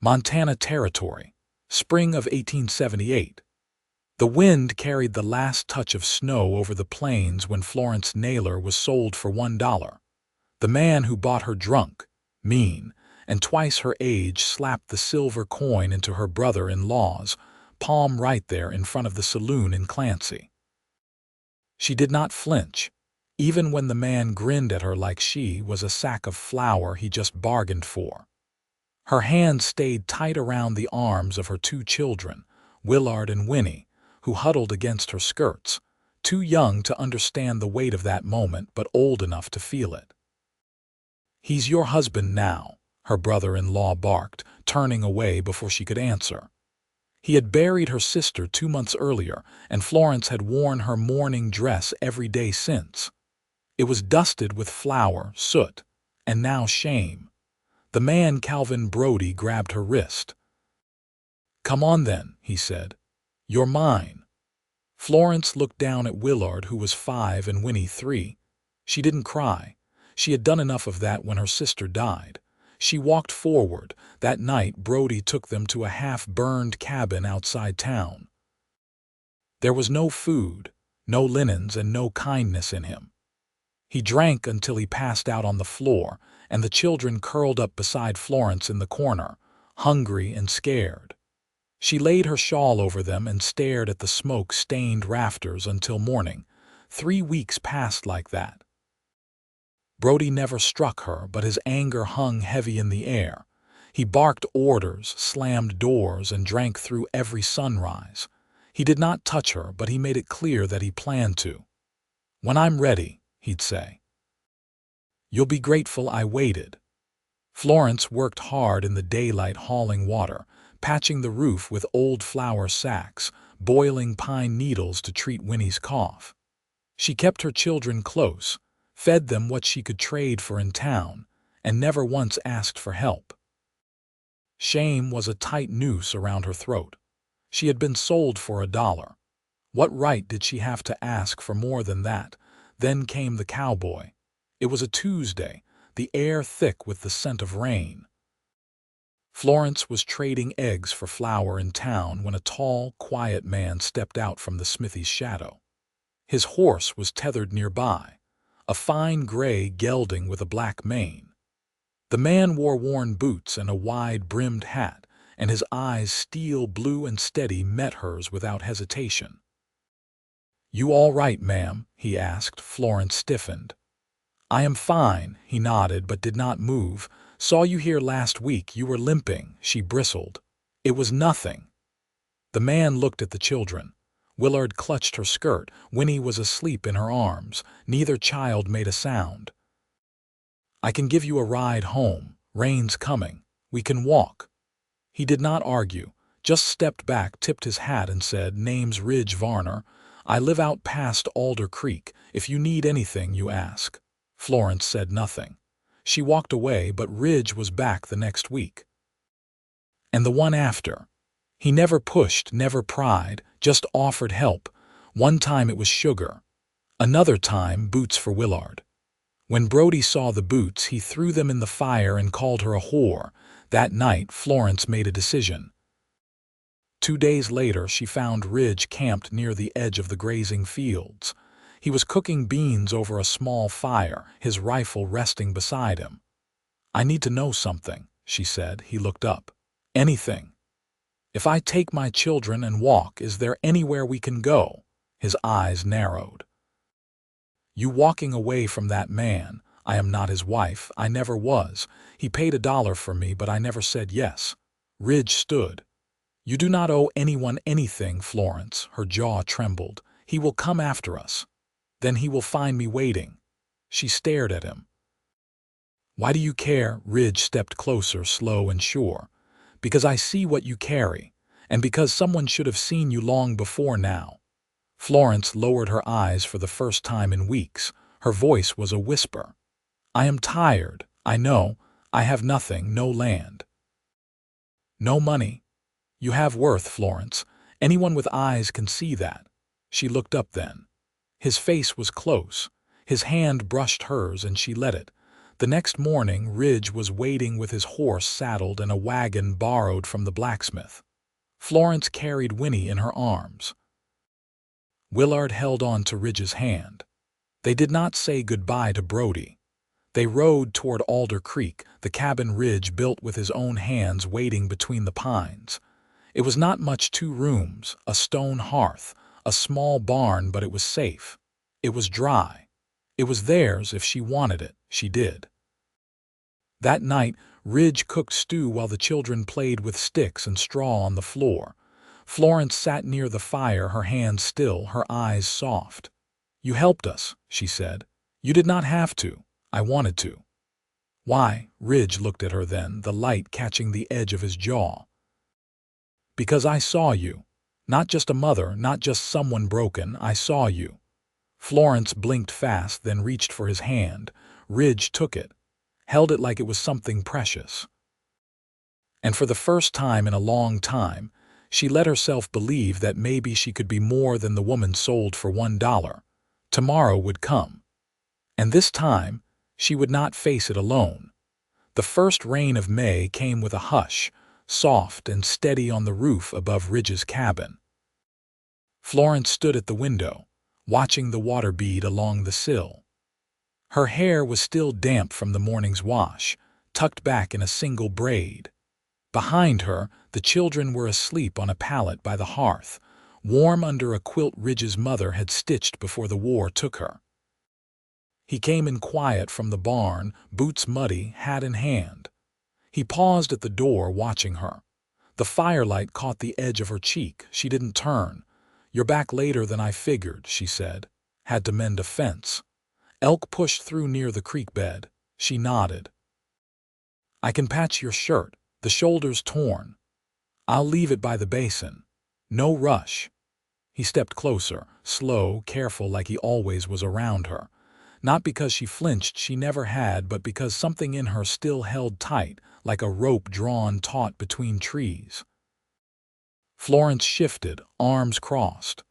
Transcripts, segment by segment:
Montana Territory, spring of 1878. The wind carried the last touch of snow over the plains when Florence Naylor was sold for $1. The man who bought her drunk, mean, and twice her age slapped the silver coin into her brother-in-law's palm right there in front of the saloon in Clancy. She did not flinch, even when the man grinned at her like she was a sack of flour he just bargained for. Her hand stayed tight around the arms of her two children, Willard and Winnie, who huddled against her skirts, too young to understand the weight of that moment but old enough to feel it. "He's your husband now," her brother-in-law barked, turning away before she could answer. He had buried her sister 2 months earlier, and Florence had worn her mourning dress every day since. It was dusted with flour, soot, and now shame. The man Calvin Brody grabbed her wrist. "Come on then," he said. "You're mine." Florence looked down at Willard, who was 5 and Winnie 3. She didn't cry. She had done enough of that when her sister died. She walked forward. That night Brody took them to a half-burned cabin outside town. There was no food, no linens, and no kindness in him. He drank until he passed out on the floor, and the children curled up beside Florence in the corner, hungry and scared. She laid her shawl over them and stared at the smoke-stained rafters until morning. 3 weeks passed like that. Brody never struck her, but his anger hung heavy in the air. He barked orders, slammed doors, and drank through every sunrise. He did not touch her, but he made it clear that he planned to. "When I'm ready," he'd say. "You'll be grateful I waited." Florence worked hard in the daylight hauling water, patching the roof with old flour sacks, boiling pine needles to treat Winnie's cough. She kept her children close, fed them what she could trade for in town, and never once asked for help. Shame was a tight noose around her throat. She had been sold for $1. What right did she have to ask for more than that? Then came the cowboy. It was a Tuesday, the air thick with the scent of rain. Florence was trading eggs for flour in town when a tall, quiet man stepped out from the smithy's shadow. His horse was tethered nearby, a fine gray gelding with a black mane. The man wore worn boots and a wide-brimmed hat, and his eyes, steel blue and steady, met hers without hesitation. "You all right, ma'am?" he asked. Florence stiffened. "I am fine," he nodded but did not move. "Saw you here last week. You were limping." She bristled. "It was nothing." The man looked at the children. Willard clutched her skirt. Winnie was asleep in her arms. Neither child made a sound. "I can give you a ride home. Rain's coming. We can walk." He did not argue, just stepped back, tipped his hat, and said, "Name's Ridge Varner. I live out past Alder Creek. If you need anything, you ask." Florence said nothing. She walked away, but Ridge was back the next week. And the one after. He never pushed, never pried, just offered help. One time it was sugar. Another time, boots for Willard. When Brody saw the boots, he threw them in the fire and called her a whore. That night, Florence made a decision. 2 days later, she found Ridge camped near the edge of the grazing fields. He was cooking beans over a small fire, his rifle resting beside him. "I need to know something," she said. He looked up. "Anything. If I take my children and walk, is there anywhere we can go?" His eyes narrowed. "You walking away from that man. I am not his wife. I never was. He paid $1 for me, but I never said yes." Ridge stood. "You do not owe anyone anything, Florence." Her jaw trembled. "He will come after us. Then he will find me waiting." She stared at him. "Why do you care?" Ridge stepped closer, slow and sure. "Because I see what you carry, and because someone should have seen you long before now." Florence lowered her eyes for the first time in weeks. Her voice was a whisper. "I am tired. I know. I have nothing, no land. No money. You have worth, Florence. Anyone with eyes can see that." She looked up then. His face was close. His hand brushed hers and she let it. The next morning, Ridge was waiting with his horse saddled and a wagon borrowed from the blacksmith. Florence carried Winnie in her arms. Willard held on to Ridge's hand. They did not say goodbye to Brody. They rode toward Alder Creek, the cabin Ridge built with his own hands waiting between the pines. It was not much, 2 rooms, a stone hearth, a small barn, but it was safe. It was dry. It was theirs. If she wanted it, she did. That night, Ridge cooked stew while the children played with sticks and straw on the floor. Florence sat near the fire, her hands still, her eyes soft. "You helped us," she said. "You did not have to. I wanted to." "Why?" Ridge looked at her then, the light catching the edge of his jaw. "Because I saw you. Not just a mother, not just someone broken. I saw you." Florence blinked fast, then reached for his hand. Ridge took it, held it like it was something precious. And for the first time in a long time, she let herself believe that maybe she could be more than the woman sold for $1. Tomorrow would come. And this time, she would not face it alone. The first rain of May came with a hush, soft and steady on the roof above Ridge's cabin. Florence stood at the window, watching the water bead along the sill. Her hair was still damp from the morning's wash, tucked back in a single braid. Behind her, the children were asleep on a pallet by the hearth, warm under a quilt Ridge's mother had stitched before the war took her. He came in quiet from the barn, boots muddy, hat in hand. He paused at the door, watching her. The firelight caught the edge of her cheek. She didn't turn. "You're back later than I figured," she said. "Had to mend a fence." Elk pushed through near the creek bed. She nodded. "I can patch your shirt. The shoulder's torn. I'll leave it by the basin. No rush." He stepped closer, slow, careful, like he always was around her. Not because she flinched, she never had, but because something in her still held tight, like a rope drawn taut between trees. Florence shifted, arms crossed.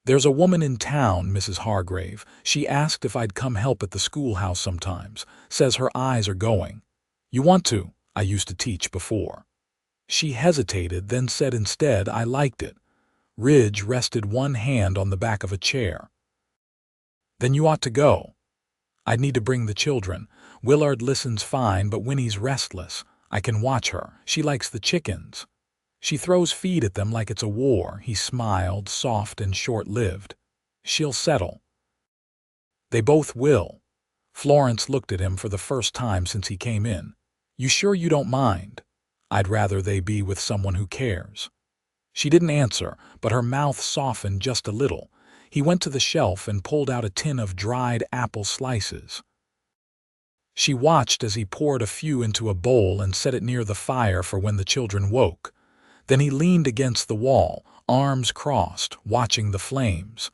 "There's a woman in town, Mrs. Hargrave. She asked if I'd come help at the schoolhouse sometimes. Says her eyes are going. You want to? I used to teach before." She hesitated, then said instead, "I liked it." Ridge rested one hand on the back of a chair. "Then you ought to go." "I'd need to bring the children. Willard listens fine, but Winnie's restless. I can watch her. She likes the chickens. She throws feed at them like it's a war." He smiled, soft and short-lived. "She'll settle." "They both will." Florence looked at him for the first time since he came in. "You sure you don't mind?" "I'd rather they be with someone who cares." She didn't answer, but her mouth softened just a little. He went to the shelf and pulled out a tin of dried apple slices. She watched as he poured a few into a bowl and set it near the fire for when the children woke. Then he leaned against the wall, arms crossed, watching the flames.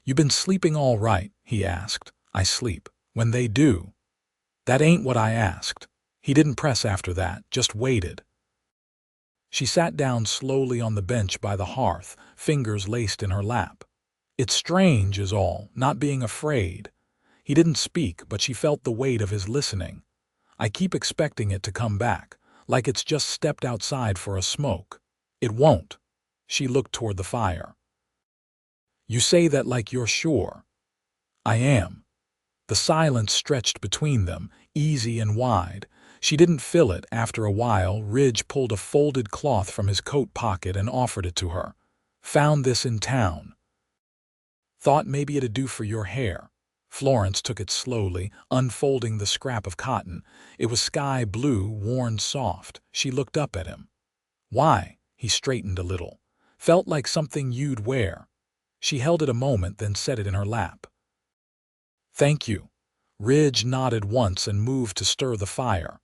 "You been sleeping all right?" he asked. "I sleep when they do." "That ain't what I asked." He didn't press after that, just waited. She sat down slowly on the bench by the hearth, fingers laced in her lap. "It's strange is all, not being afraid." He didn't speak, but she felt the weight of his listening. "I keep expecting it to come back, like it's just stepped outside for a smoke. It won't." She looked toward the fire. "You say that like you're sure." "I am." The silence stretched between them, easy and wide. She didn't fill it. After a while, Ridge pulled a folded cloth from his coat pocket and offered it to her. "Found this in town. Thought maybe it'd do for your hair." Florence took it slowly, unfolding the scrap of cotton. It was sky blue, worn soft. She looked up at him. "Why?" He straightened a little. "Felt like something you'd wear." She held it a moment, then set it in her lap. "Thank you." Ridge nodded once and moved to stir the fire.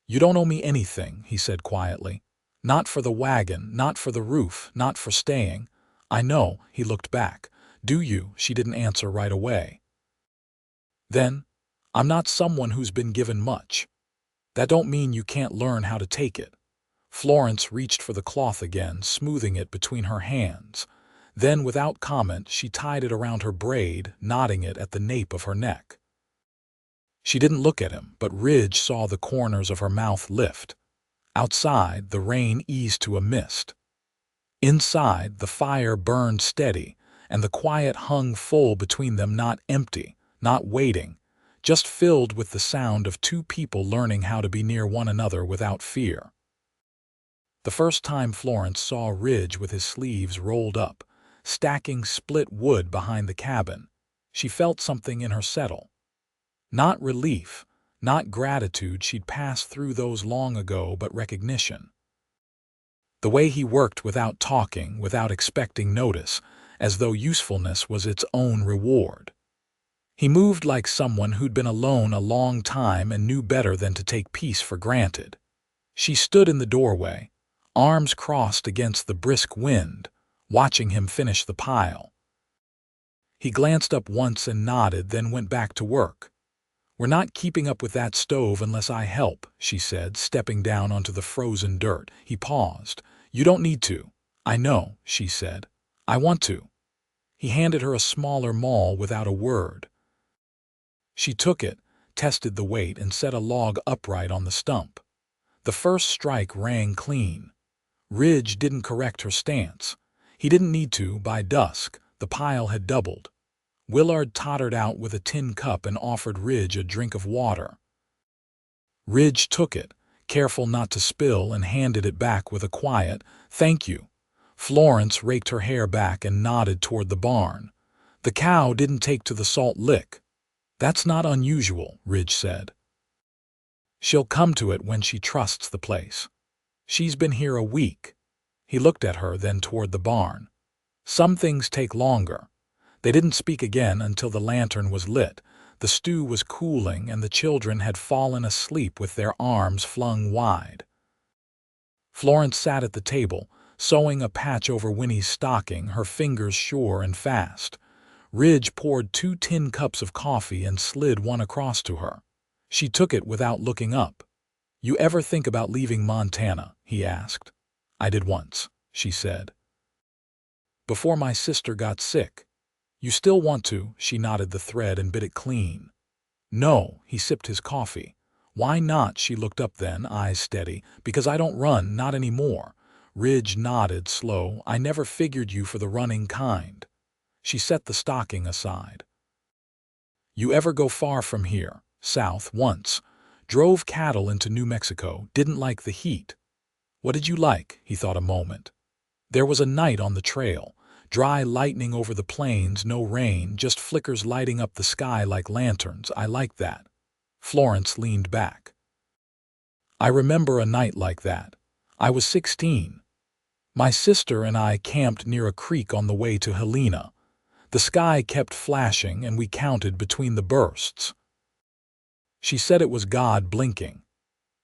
"You don't owe me anything," he said quietly. "Not for the wagon, not for the roof, not for staying." "I know." He looked back. "Do you?" She didn't answer right away. "Then, I'm not someone who's been given much. That don't mean you can't learn how to take it." Florence reached for the cloth again, smoothing it between her hands. Then, without comment, she tied it around her braid, knotting it at the nape of her neck. She didn't look at him, but Ridge saw the corners of her mouth lift. Outside, the rain eased to a mist. Inside, the fire burned steady, and the quiet hung full between them, not empty, not waiting, just filled with the sound of two people learning how to be near one another without fear. The first time Florence saw Ridge with his sleeves rolled up, stacking split wood behind the cabin, she felt something in her settle. Not relief, not gratitude, she'd passed through those long ago, but recognition. The way he worked without talking, without expecting notice, as though usefulness was its own reward. He moved like someone who'd been alone a long time and knew better than to take peace for granted. She stood in the doorway, arms crossed against the brisk wind, watching him finish the pile. He glanced up once and nodded, then went back to work. "We're not keeping up with that stove unless I help," she said, stepping down onto the frozen dirt. He paused. "You don't need to." "I know," she said. "I want to." He handed her a smaller maul without a word. She took it, tested the weight, and set a log upright on the stump. The first strike rang clean. Ridge didn't correct her stance. He didn't need to. By dusk, the pile had doubled. Willard tottered out with a tin cup and offered Ridge a drink of water. Ridge took it, careful not to spill, and handed it back with a quiet, "Thank you." Florence raked her hair back and nodded toward the barn. "The cow didn't take to the salt lick." "That's not unusual," Ridge said. "She'll come to it when she trusts the place. She's been here a week." He looked at her, then toward the barn. "Some things take longer." They didn't speak again until the lantern was lit. The stew was cooling, and the children had fallen asleep with their arms flung wide. Florence sat at the table, sewing a patch over Winnie's stocking, her fingers sure and fast. Ridge poured 2 tin cups of coffee and slid one across to her. She took it without looking up. "You ever think about leaving Montana?" he asked. "I did once," she said. "Before my sister got sick." "You still want to?" She knotted the thread and bit it clean. "No," he sipped his coffee. "Why not?" She looked up then, eyes steady. "Because I don't run, not anymore." Ridge nodded, slow. "I never figured you for the running kind." She set the stocking aside. "You ever go far from here?" "South, once. Drove cattle into New Mexico. Didn't like the heat." "What did you like?" He thought a moment. "There was a night on the trail. Dry lightning over the plains, no rain, just flickers lighting up the sky like lanterns. I liked that." Florence leaned back. "I remember a night like that. I was 16. My sister and I camped near a creek on the way to Helena. The sky kept flashing, and we counted between the bursts." She said it was God blinking.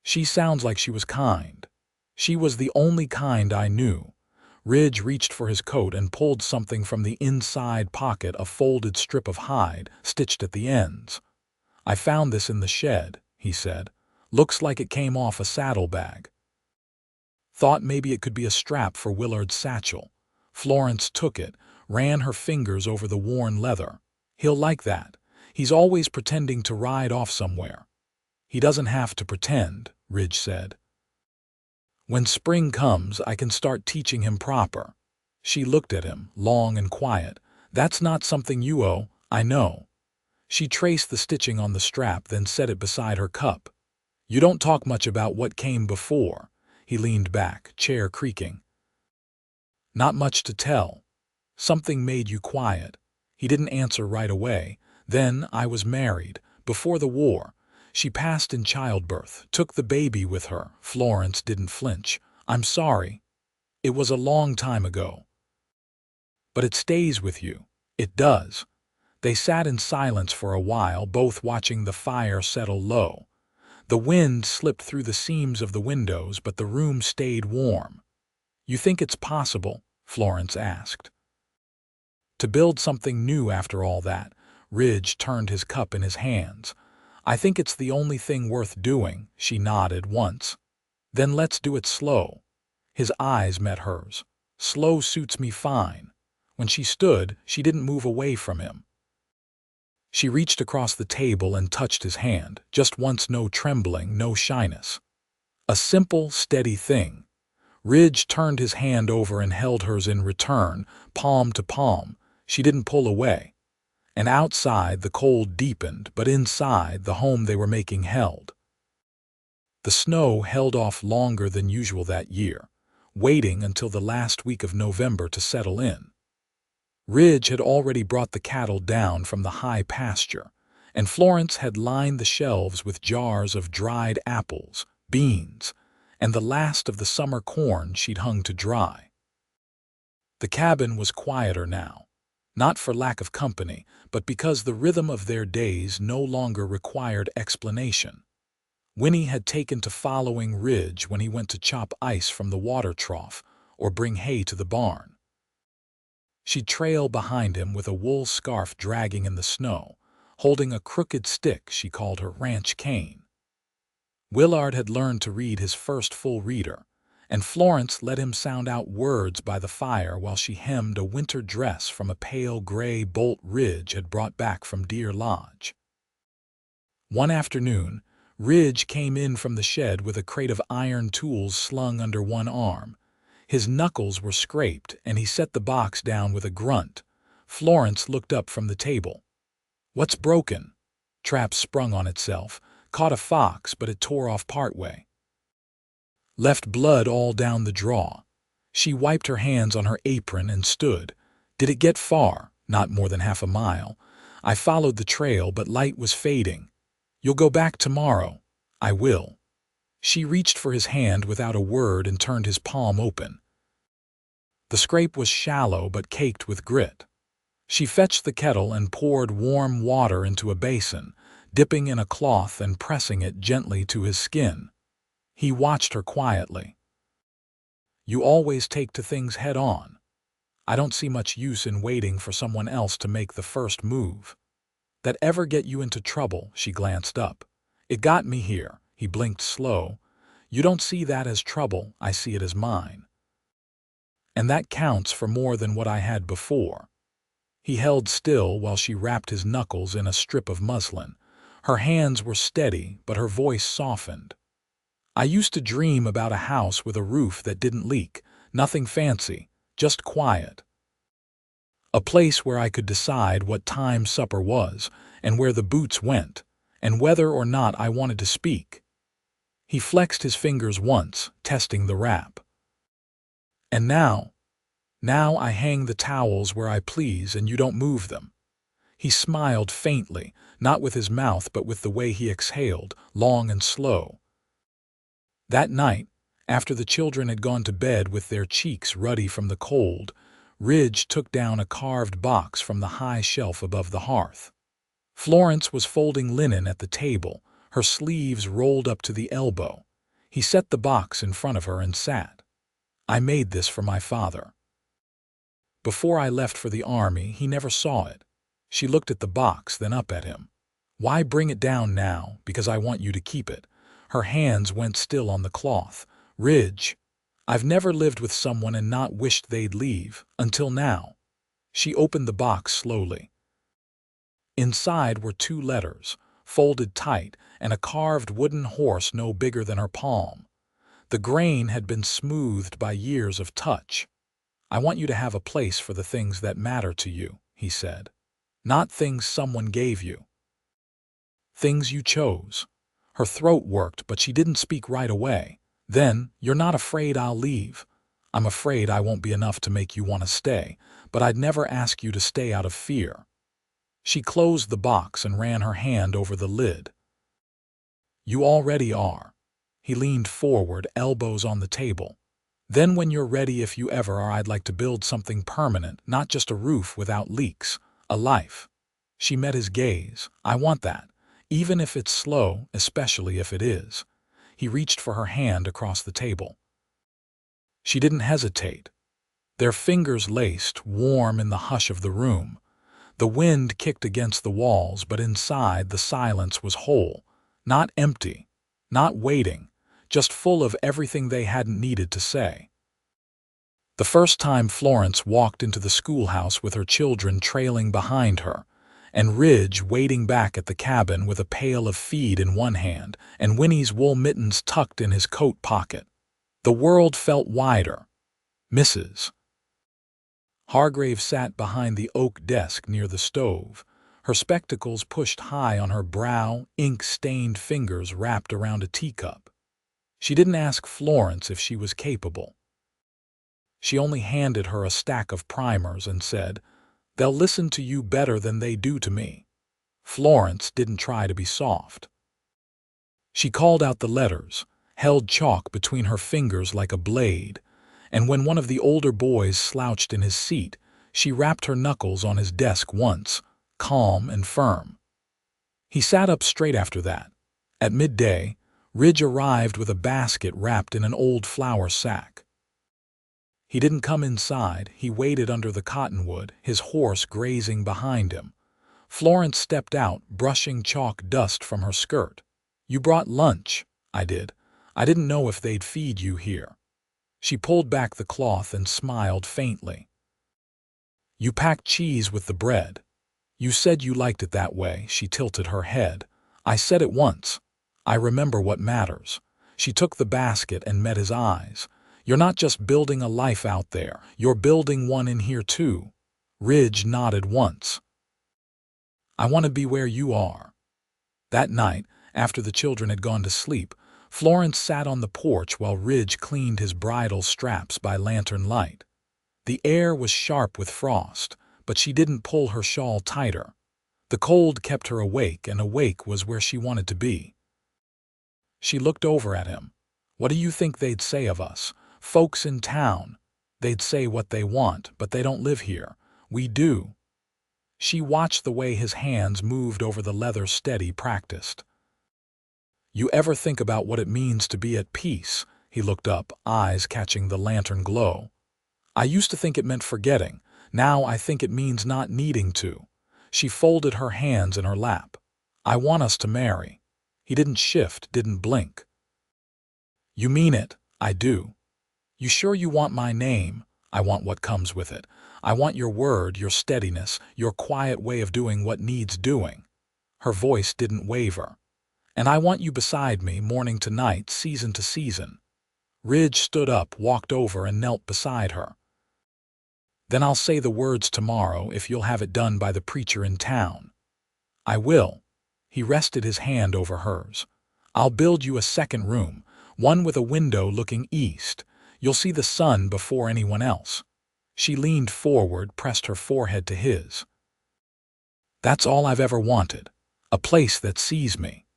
"She sounds like she was kind. She was the only kind I knew." Ridge reached for his coat and pulled something from the inside pocket, a folded strip of hide, stitched at the ends. "I found this in the shed," he said. "Looks like it came off a saddlebag." Thought maybe it could be a strap for Willard's satchel. Florence took it, ran her fingers over the worn leather. "He'll like that. He's always pretending to ride off somewhere." "He doesn't have to pretend," Ridge said. "When spring comes, I can start teaching him proper." She looked at him, long and quiet. "That's not something you owe." "I know." She traced the stitching on the strap, then set it beside her cup. "You don't talk much about what came before." He leaned back, chair creaking. "Not much to tell. Something made you quiet." He didn't answer right away. "Then I was married, before the war. She passed in childbirth, took the baby with her." Florence didn't flinch. "I'm sorry. It was a long time ago." "But it stays with you." "It does." They sat in silence for a while, both watching the fire settle low. The wind slipped through the seams of the windows, but the room stayed warm. "You think it's possible?" Florence asked. "To build something new after all that?" Ridge turned his cup in his hands. "I think it's the only thing worth doing." She nodded once. "Then let's do it slow." His eyes met hers. "Slow suits me fine." When she stood, she didn't move away from him. She reached across the table and touched his hand, just once, no trembling, no shyness. A simple, steady thing. Ridge turned his hand over and held hers in return, palm to palm. She didn't pull away. And outside, the cold deepened, but inside, the home they were making held. The snow held off longer than usual that year, waiting until the last week of November to settle in. Ridge had already brought the cattle down from the high pasture, and Florence had lined the shelves with jars of dried apples, beans, and the last of the summer corn she'd hung to dry. The cabin was quieter now, not for lack of company, but because the rhythm of their days no longer required explanation. Winnie had taken to following Ridge when he went to chop ice from the water trough or bring hay to the barn. She'd trail behind him with a wool scarf dragging in the snow, holding a crooked stick she called her ranch cane. Willard had learned to read his first full reader, and Florence let him sound out words by the fire while she hemmed a winter dress from a pale gray bolt Ridge had brought back from Deer Lodge. One afternoon, Ridge came in from the shed with a crate of iron tools slung under one arm. His knuckles were scraped, and he set the box down with a grunt. Florence looked up from the table. "What's broken?" Trap sprung on itself, caught a fox, but it tore off partway. Left blood all down the draw. She wiped her hands on her apron and stood. "Did it get far?" "Not more than half a mile. I followed the trail, but light was fading." "You'll go back tomorrow." "I will." She reached for his hand without a word and turned his palm open. The scrape was shallow but caked with grit. She fetched the kettle and poured warm water into a basin, dipping in a cloth and pressing it gently to his skin. He watched her quietly. "You always take to things head on. I don't see much use in waiting for someone else to make the first move." "That ever get you into trouble?" She glanced up. "It got me here." He blinked slow. "You don't see that as trouble, I see it as mine. And that counts for more than what I had before." He held still while she wrapped his knuckles in a strip of muslin. Her hands were steady, but her voice softened. "I used to dream about a house with a roof that didn't leak, nothing fancy, just quiet. A place where I could decide what time supper was, and where the boots went, and whether or not I wanted to speak." He flexed his fingers once, testing the wrap. "And now I hang the towels where I please and you don't move them." He smiled faintly, not with his mouth but with the way he exhaled, long and slow. That night, after the children had gone to bed with their cheeks ruddy from the cold, Ridge took down a carved box from the high shelf above the hearth. Florence was folding linen at the table, her sleeves rolled up to the elbow. He set the box in front of her and sat. "I made this for my father. Before I left for the army, he never saw it." She looked at the box, then up at him. "Why bring it down now? Because I want you to keep it." Her hands went still on the cloth. "Ridge, I've never lived with someone and not wished they'd leave, until now." She opened the box slowly. Inside were 2 letters, folded tight, and a carved wooden horse no bigger than her palm. The grain had been smoothed by years of touch. "I want you to have a place for the things that matter to you," he said. "Not things someone gave you. Things you chose." Her throat worked, but she didn't speak right away. "Then, you're not afraid I'll leave?" "I'm afraid I won't be enough to make you want to stay, but I'd never ask you to stay out of fear." She closed the box and ran her hand over the lid. "You already are." He leaned forward, elbows on the table. "Then when you're ready, if you ever are, I'd like to build something permanent, not just a roof without leaks, a life." She met his gaze. "I want that, even if it's slow, especially if it is." He reached for her hand across the table. She didn't hesitate. Their fingers laced, warm in the hush of the room. The wind kicked against the walls, but inside the silence was whole, not empty, not waiting, just full of everything they hadn't needed to say. The first time Florence walked into the schoolhouse with her children trailing behind her, and Ridge waiting back at the cabin with a pail of feed in one hand and Winnie's wool mittens tucked in his coat pocket. The world felt wider. Mrs. Hargrave sat behind the oak desk near the stove, her spectacles pushed high on her brow, ink-stained fingers wrapped around a teacup. She didn't ask Florence if she was capable. She only handed her a stack of primers and said, "They'll listen to you better than they do to me." Florence didn't try to be soft. She called out the letters, held chalk between her fingers like a blade, and when one of the older boys slouched in his seat, she rapped her knuckles on his desk once, calm and firm. He sat up straight after that. At midday, Ridge arrived with a basket wrapped in an old flour sack. He didn't come inside, he waited under the cottonwood, his horse grazing behind him. Florence stepped out, brushing chalk dust from her skirt. "You brought lunch." "I did. I didn't know if they'd feed you here." She pulled back the cloth and smiled faintly. "You packed cheese with the bread. You said you liked it that way." She tilted her head. "I said it once. I remember what matters." She took the basket and met his eyes. "You're not just building a life out there, you're building one in here too." Ridge nodded once. "I want to be where you are." That night, after the children had gone to sleep, Florence sat on the porch while Ridge cleaned his bridle straps by lantern light. The air was sharp with frost, but she didn't pull her shawl tighter. The cold kept her awake, and awake was where she wanted to be. She looked over at him. "What do you think they'd say of us? Folks in town. They'd say what they want, but they don't live here. We do." She watched the way his hands moved over the leather steady practiced. "You ever think about what it means to be at peace?" He looked up, eyes catching the lantern glow. "I used to think it meant forgetting. Now I think it means not needing to." She folded her hands in her lap. "I want us to marry." He didn't shift, didn't blink. "You mean it?" "I do." "You sure you want my name?" "I want what comes with it. I want your word, your steadiness, your quiet way of doing what needs doing." Her voice didn't waver. "And I want you beside me, morning to night, season to season." Ridge stood up, walked over, and knelt beside her. "Then I'll say the words tomorrow if you'll have it done by the preacher in town." "I will." He rested his hand over hers. "I'll build you a second room, one with a window looking east. You'll see the sun before anyone else." She leaned forward, pressed her forehead to his. "That's all I've ever wanted. A place that sees me."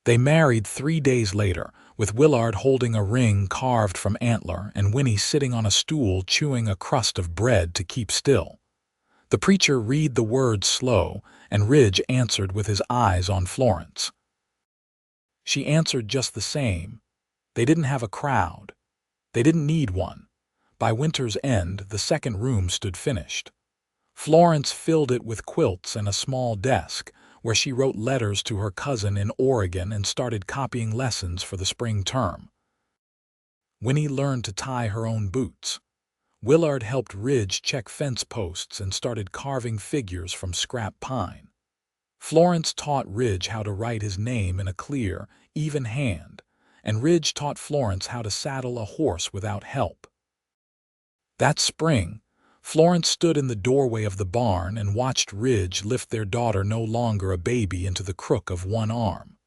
They married 3 days later, with Willard holding a ring carved from antler and Winnie sitting on a stool chewing a crust of bread to keep still. The preacher read the words slow, and Ridge answered with his eyes on Florence. She answered just the same. They didn't have a crowd. They didn't need one. By winter's end, the second room stood finished. Florence filled it with quilts and a small desk, where she wrote letters to her cousin in Oregon and started copying lessons for the spring term. Winnie learned to tie her own boots. Willard helped Ridge check fence posts and started carving figures from scrap pine. Florence taught Ridge how to write his name in a clear, even hand, and Ridge taught Florence how to saddle a horse without help. That spring, Florence stood in the doorway of the barn and watched Ridge lift their daughter, no longer a baby, into the crook of one arm.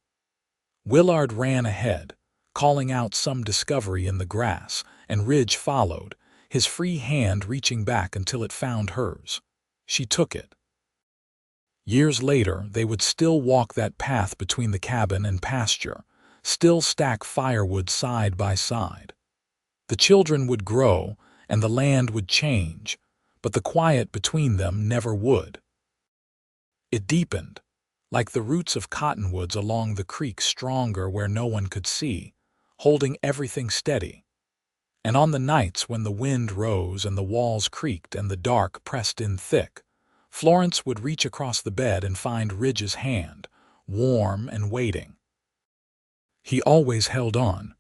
Willard ran ahead, calling out some discovery in the grass, and Ridge followed, his free hand reaching back until it found hers. She took it. Years later, they would still walk that path between the cabin and pasture, still stack firewood side by side. The children would grow, and the land would change, but the quiet between them never would. It deepened, like the roots of cottonwoods along the creek, stronger where no one could see, holding everything steady. And on the nights when the wind rose and the walls creaked and the dark pressed in thick, Florence would reach across the bed and find Ridge's hand, warm and waiting. He always held on,